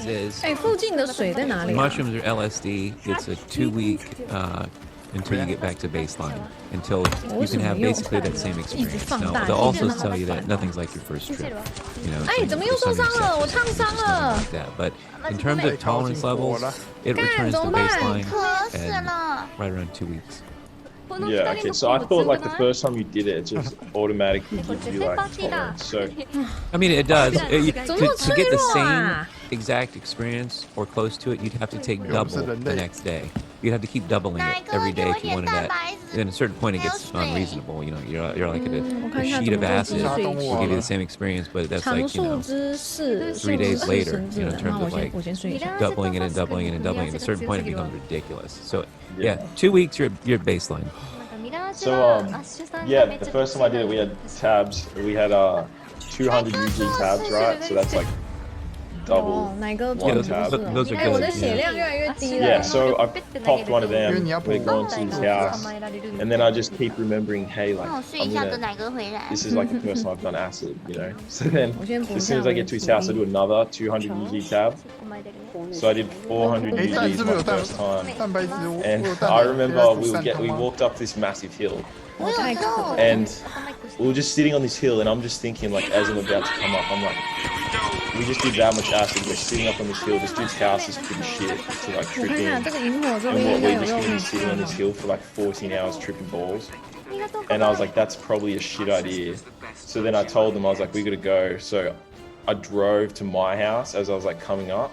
happens is 附近的水在哪里啊？ mushrooms or LSD, it's a 2-week until you get back to baseline, until you can have basically that same experience. Now, they'll also tell you that nothing's like your first trip. You know, 哎，怎么又受伤了？我烫伤了。 like that. But in terms of tolerance levels, it returns to baseline and right around 2 weeks. Yeah, okay, so I thought like the first time you did it, it just automatically gives you like tolerance. So I mean, it does. To get the 脆弱 same 啊？ exact experience or close to it, you'd have to take double the next day. You'd have to keep doubling it every day if you wanted that. And at a certain point, it gets unreasonable. You know, you're like at a sheet of acid will give you the same experience, but that's 常 like, you 数 know, 之四 3 days later, you know, in 然 terms 后 of like 我先睡一下。 doubling it and doubling it and doubling it. At a certain point, it becomes ridiculous. So yeah, 2 weeks, you're baseline. So yeah, the first time I did it, we had tabs. We had 200 UG tabs, right? So that's like double 哪一个 one 准 tab. 是 Those are 哎，我 good. 的血量越来越低了。 Yeah, so I popped one of them. We're going to his house, and then I just keep remembering, hey, like this is like the first time I've done acid, you know. So then, as soon as I get to his house, I do another 200 UG tab. So I did 400 UGs my first time, and I remember we walked up this massive hill, 我太渴了。 and we were just sitting on this hill, and I'm just thinking, like, as I'm about to come up, I'm like, we just did that much acid. We're sitting up on this hill. This dude's house is pretty shit to like 我 trip 看 in. 看这个萤火这 And 边 what 应该 we're 有 just 用 gonna 力 be sitting on this hill for like 14 hours tripping balls. And I was like, that's probably a shit idea. So then I told them, I was like, we gotta go. So I drove to my house as I was like coming up.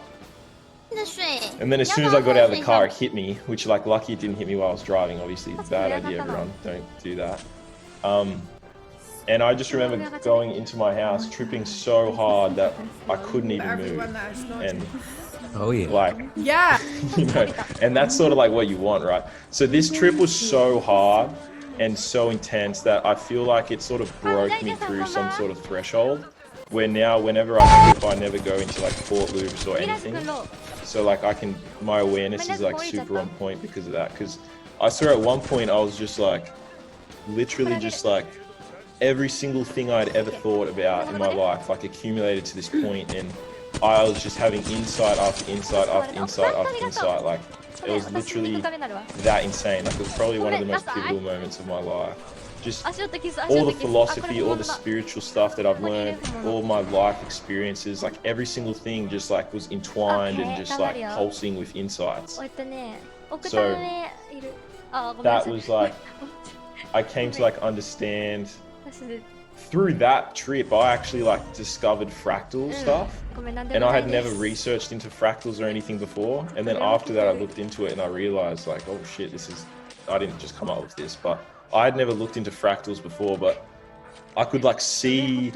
And then as soon as I got out of the car, it hit me, which like lucky it didn't hit me while I was driving. Obviously, it's a bad idea, everyone. Don't do that. And I just remember going into my house, tripping so hard that I couldn't even move. And Oh yeah. like, Yeah. you know, and that's sort of like what you want, right? So this trip was so hard and so intense that I feel like it sort of broke me through some sort of threshold where now whenever I trip, I never go into like Fort Loops or anything. So like my awareness is like super on point because of that. Because I saw at one point I was just like, literally just like every single thing I'd ever thought about in my life like accumulated to this point, and I was just having insight after insight after insight after insight. Like it was literally that insane. Like it was probably one of the most pivotal moments of my life. Just all the philosophy, all the spiritual stuff that I've learned, all my life experiences, like every single thing just like was entwined and just like pulsing with insights. So that was like, I came to like understand through that trip. I actually like discovered fractal stuff, and I had never researched into fractals or anything before. And then after that I looked into it and I realized like, oh shit, I didn't just come up with this, but I had never looked into fractals before, but I could like see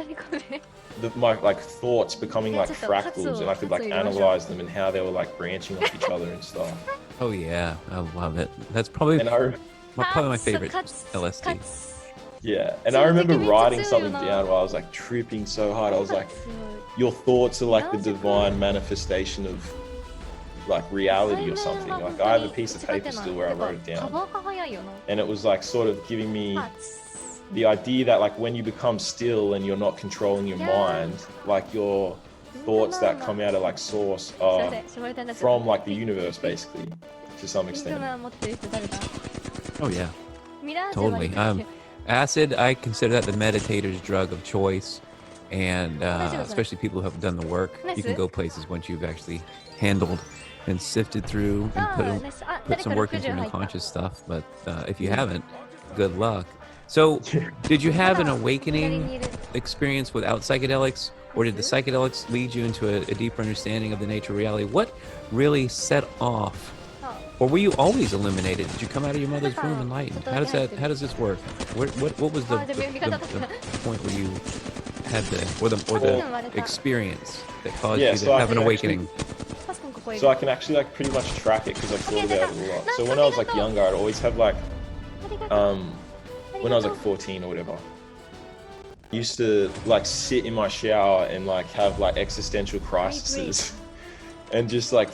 my like thoughts becoming like fractals, and I could like analyze them and how they were like branching off each other and stuff. Oh yeah, I love it. That's probably probably my favorite LSD. Yeah, and I remember writing something down while I was like tripping so hard. I was like, your thoughts are like the divine manifestation of like reality or something. Like I have a piece of paper still where I wrote it down, and it was like sort of giving me the idea that like when you become still and you're not controlling your mind, like your thoughts that come out of like source are from like the universe basically to some extent. Oh yeah, totally. Acid, I consider that the meditator's drug of choice, and especially people who have done the work. You can go places once you've actually handled and sifted through and put some work into your unconscious stuff. But if you haven't, good luck. So, did you have an awakening experience without psychedelics, or did the psychedelics lead you into a deeper understanding of the nature of reality? What really set off? Or were you always eliminated? Did you come out of your mother's womb enlightened? How does this work? What was the point where you had the experience that caused you to have an awakening? So I can actually like pretty much track it because I've thought about it a lot. So when I was like younger, I'd always have like, when I was like 14 or whatever, I used to like sit in my shower and like have like existential crises and just like